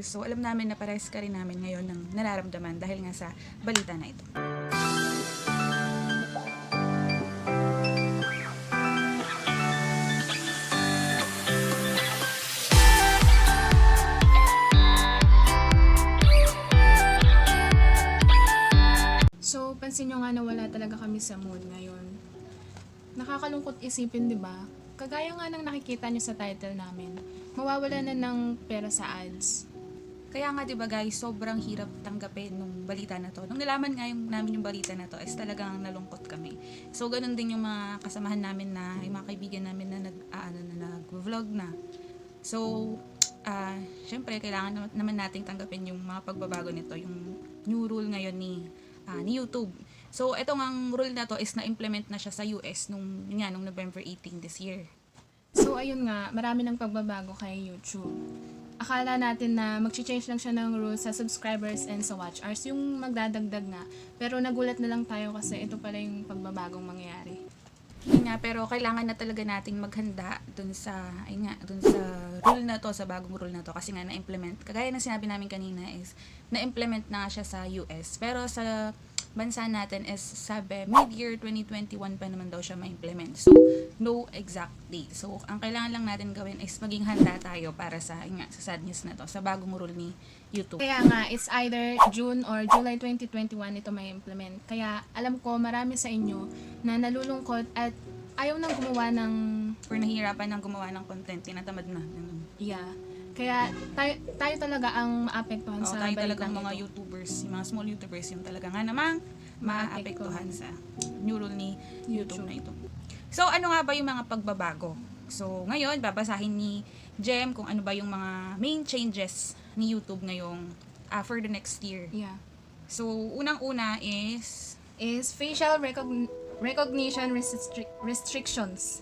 subscribers. So alam namin na parehas ka rin namin ngayon ng nararamdaman dahil nga sa balita na ito. So, pansin nyo nga na wala talaga kami sa mood ngayon. Nakakalungkot isipin, di ba? Kagaya nga ng nakikita nyo sa title namin, mawawala na ng pera sa ads. Kaya nga 'di ba guys, sobrang hirap tanggapin nung balita na to. Nung nalaman nga namin yung balita na to, is talagang nalungkot kami. So ganun din yung mga kasamahan namin na, yung mga kaibigan namin na nag-vlog na. So syempre kailangan naman nating tanggapin yung mga pagbabago nito, yung new rule ngayon ni YouTube. So ito ngang rule na to is na-implement na siya sa US nung November 18 this year. So, ayun nga, marami ng pagbabago kay YouTube. Akala natin na mag-change lang siya ng rules sa subscribers and sa watch hours, yung magdadagdag nga. Pero nagulat na lang tayo kasi ito pala yung pagbabagong mangyayari. Yun nga, pero kailangan na talaga nating maghanda dun sa rule na to, sa bagong rule na to, kasi nga na-implement. Kagaya ng sinabi namin kanina is, na-implement na nga siya sa US. Pero sa bansa natin is sabi mid-year 2021 pa naman daw siya ma-implement. So, no exact date. So, ang kailangan lang natin gawin is maging handa tayo para sa sad news na to, sa bagong rule ni YouTube. Kaya nga, it's either June or July 2021 ito may implement. Kaya alam ko marami sa inyo na nalulungkot at ayaw nang gumawa ng... Or nahihirapan ng gumawa ng content, tinatamad na. Ganun. Yeah. Kaya tayo talaga ang maapektuhan sa tayo balitang talagang mga ito. YouTubers, yung mga small YouTubers, yung talaga nga namang maapektuhan sa new rule ni YouTube na ito. So, ano nga ba yung mga pagbabago? So, ngayon, babasahin ni Jem kung ano ba yung mga main changes ni YouTube ngayong for the next year. Yeah. So, unang-una is Facial recognition restrictions.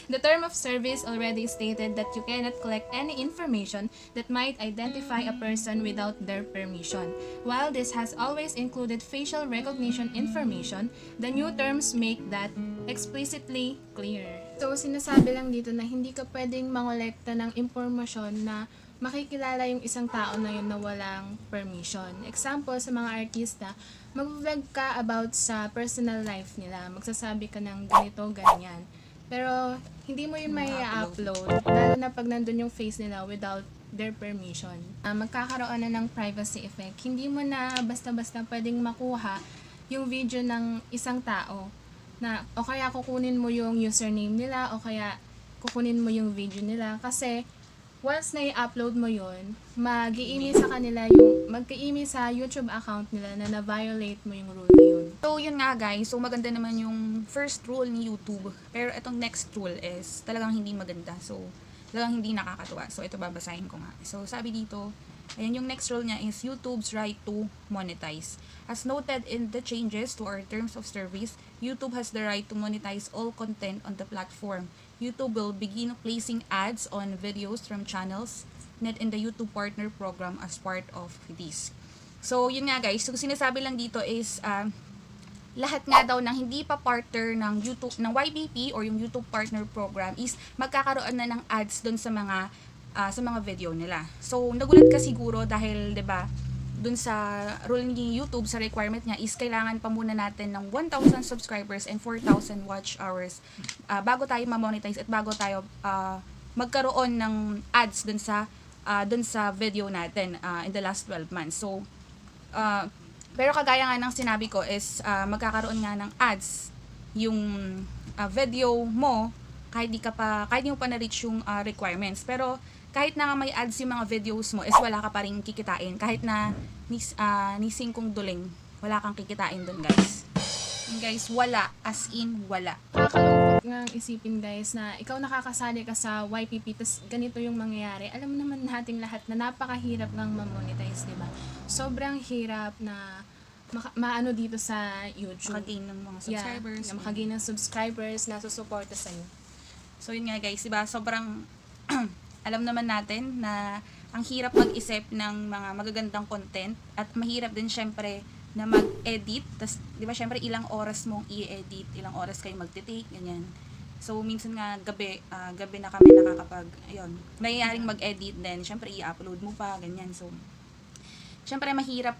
The term of service already stated that you cannot collect any information that might identify a person without their permission. While this has always included facial recognition information, the new terms make that explicitly clear. So, sinasabi lang dito na hindi ka pwedeng mangolekta ng impormasyon na makikilala yung isang tao na yun na walang permission. Example, sa mga artista, mag-vlog ka about sa personal life nila. Magsasabi ka ng ganito, ganyan. Pero, hindi mo yun may upload lalo na pag nandun yung face nila without their permission. Magkakaroon na ng privacy effect. Hindi mo na basta-basta pwedeng makuha yung video ng isang tao na o kaya kukunin mo yung username nila o kaya kukunin mo yung video nila kasi once na i-upload mo yun, mag-i-email sa kanila magka-email sa YouTube account nila na na-violate mo yung rule na yun. So, yun nga guys. So, maganda naman yung first rule ni YouTube. Pero itong next rule is talagang hindi maganda. So, talagang hindi nakakatuwa. So, ito babasahin ko nga. So, sabi dito, ayan yung next rule niya is YouTube's right to monetize. As noted in the changes to our terms of service, YouTube has the right to monetize all content on the platform. YouTube will begin placing ads on videos from channels not in the YouTube Partner Program as part of this. So, yun nga guys. So, sinasabi lang dito is, lahat nga daw ng hindi pa partner ng YouTube, ng YPP or yung YouTube Partner Program is magkakaroon na ng ads doon sa mga video nila. So, nagulat ka siguro dahil, 'di ba, dun sa rule ni YouTube, sa requirement niya is kailangan pa muna natin ng 1,000 subscribers and 4,000 watch hours bago tayo ma-monetize at bago tayo magkaroon ng ads dun sa video natin in the last 12 months. So, pero kagaya nga ng sinabi ko is magkakaroon nga ng ads yung video mo kahit di mo pa na-reach yung requirements. Pero kahit na may ads yung mga videos mo is wala ka pa rin kikitain. Kahit na ni 5 duling, wala kang kikitain dun guys. And guys, wala. As in, wala. Nakakalungkot nga isipin guys na ikaw nakakasali ka sa YPP tas ganito yung mangyayari. Alam naman nating lahat na napakahirap ng ma-monetize, diba? Sobrang hirap na maano dito sa YouTube. Makagain ng mga subscribers. Yeah, na makagain ng subscribers na susuporta sa'yo. So yun nga guys, diba? Sobrang alam naman natin na ang hirap mag-isip ng mga magagandang content at mahirap din syempre na mag-edit. Tas, di ba syempre ilang oras mong i-edit, ilang oras kayo magte-take, ganyan. So, minsan nga gabi na kami ayun, mayayaaring mag-edit, then syempre i-upload mo pa, ganyan. So, syempre mahirap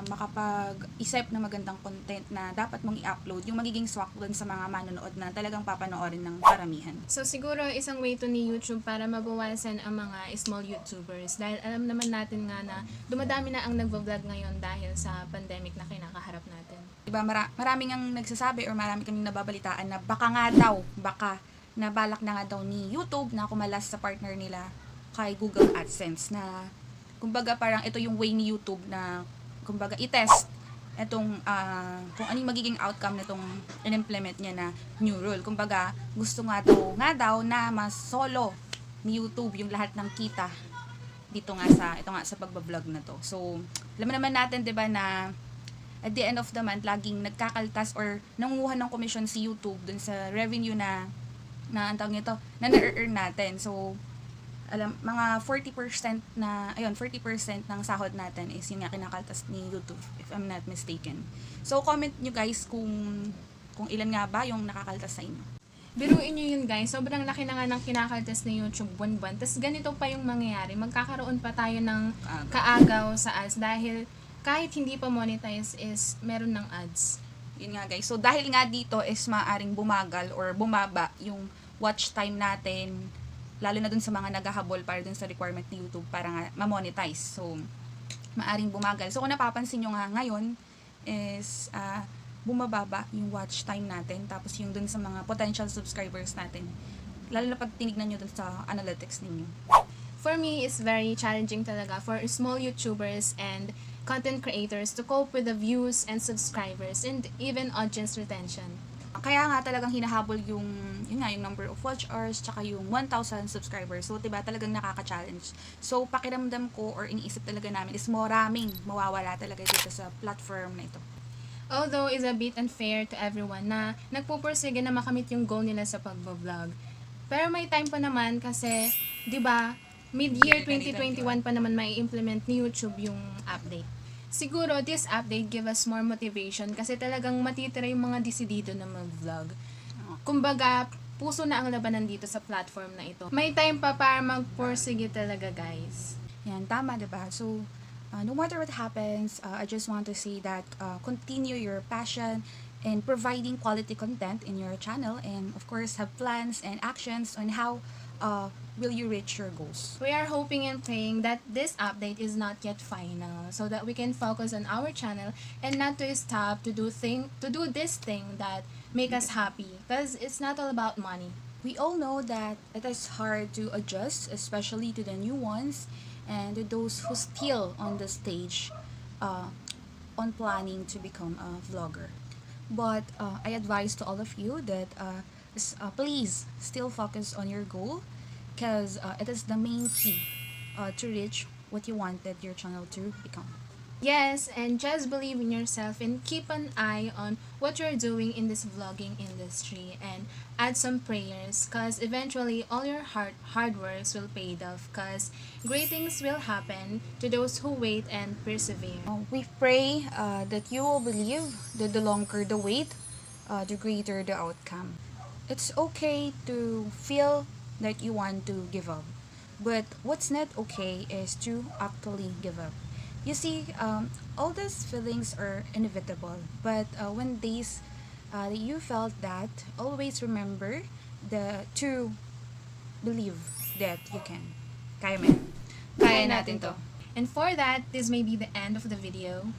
makapag-isip ng magandang content na dapat mong i-upload, yung magiging swak dun sa mga manonood na talagang papanoorin ng paramihan. So siguro isang way to ni YouTube para mabawasan ang mga small YouTubers dahil alam naman natin nga na dumadami na ang nagvo-vlog ngayon dahil sa pandemic na kinakaharap natin. Diba, maraming ang nagsasabi or marami kaming nababalitaan na baka na balak na nga daw ni YouTube na kumalas sa partner nila kay Google AdSense na kumbaga parang ito yung way ni YouTube na kumbaga i-test itong kung ano yung magiging outcome nitong in-implement niya na new rule. Kumbaga gusto nga daw na mas solo ni YouTube yung lahat ng kita dito nga sa pagbablog na to. So, alam naman natin 'di ba na at the end of the month laging nagkakaltas or nangunguha ng commission si YouTube dun sa revenue na ang tawag nito na na-earn natin. So, mga 40% ng sahod natin is yun nga kinakaltas ni YouTube, if I'm not mistaken. So, comment nyo guys kung ilan nga ba yung nakakaltas sa inyo. Biruin nyo yun guys, sobrang laki na nga ng kinakaltas ni YouTube buwan-buwan. Tapos ganito pa yung mangyayari, magkakaroon pa tayo ng kaagaw sa ads dahil kahit hindi pa monetize is meron ng ads. Yun nga guys. So, dahil nga dito is maaring bumagal or bumaba yung watch time natin, lalo na dun sa mga naghahabol para dun sa requirement ni YouTube para nga ma-monetize. So, maaring bumagal. So, kung napapansin nyo nga ngayon is bumababa yung watch time natin. Tapos yung dun sa mga potential subscribers natin. Lalo na pag tinignan nyo dun sa analytics ninyo. For me, it's very challenging talaga for small YouTubers and content creators to cope with the views and subscribers and even audience retention. Kaya nga talagang hinahabol yung number of watch hours tsaka yung 1,000 subscribers. So, diba, talagang nakaka-challenge. So, pakiramdam ko or iniisip talaga namin is maraming mawawala talaga dito sa platform na ito. Although is a bit unfair to everyone na nagpupursige na makamit yung goal nila sa pagbablog. Pero may time pa naman kasi, diba, mid-year 2021 pa naman may implement ni YouTube yung update. Siguro, this update give us more motivation kasi talagang matitira yung mga desidido na mag-vlog. Kumbaga, puso na ang labanan dito sa platform na ito. May time pa para magpursige talaga, guys. Yan, tama, diba? So, no matter what happens, I just want to say that continue your passion in providing quality content in your channel and, of course, have plans and actions on how will you reach your goals. We are hoping and praying that this update is not yet final so that we can focus on our channel and not to stop to do this thing that make us happy because it's not all about money. We all know that it is hard to adjust, especially to the new ones and to those who still on the stage on planning to become a vlogger. But I advise to all of you that please still focus on your goal because it is the main key to reach what you wanted your channel to become. Yes, and just believe in yourself and keep an eye on what you're doing in this vlogging industry and add some prayers because eventually all your hard works will pay off because great things will happen to those who wait and persevere. We pray that you will believe that the longer the wait, the greater the outcome. It's okay to feel that you want to give up, but what's not okay is to actually give up. You see, all these feelings are inevitable, but when days you felt that, always remember to believe that you can. Kaya mo yan. Kaya natin to. And for that, this may be the end of the video.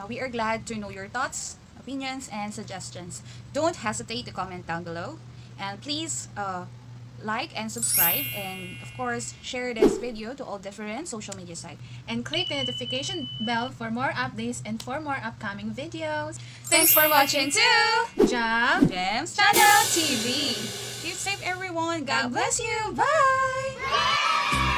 We are glad to know your thoughts, opinions, and suggestions. Don't hesitate to comment down below. And please like and subscribe, and of course share this video to all different social media sites. And click the notification bell for more updates and for more upcoming videos. Thanks for watching too! Jam Gems Channel TV. Keep safe everyone. God bless you. Bye!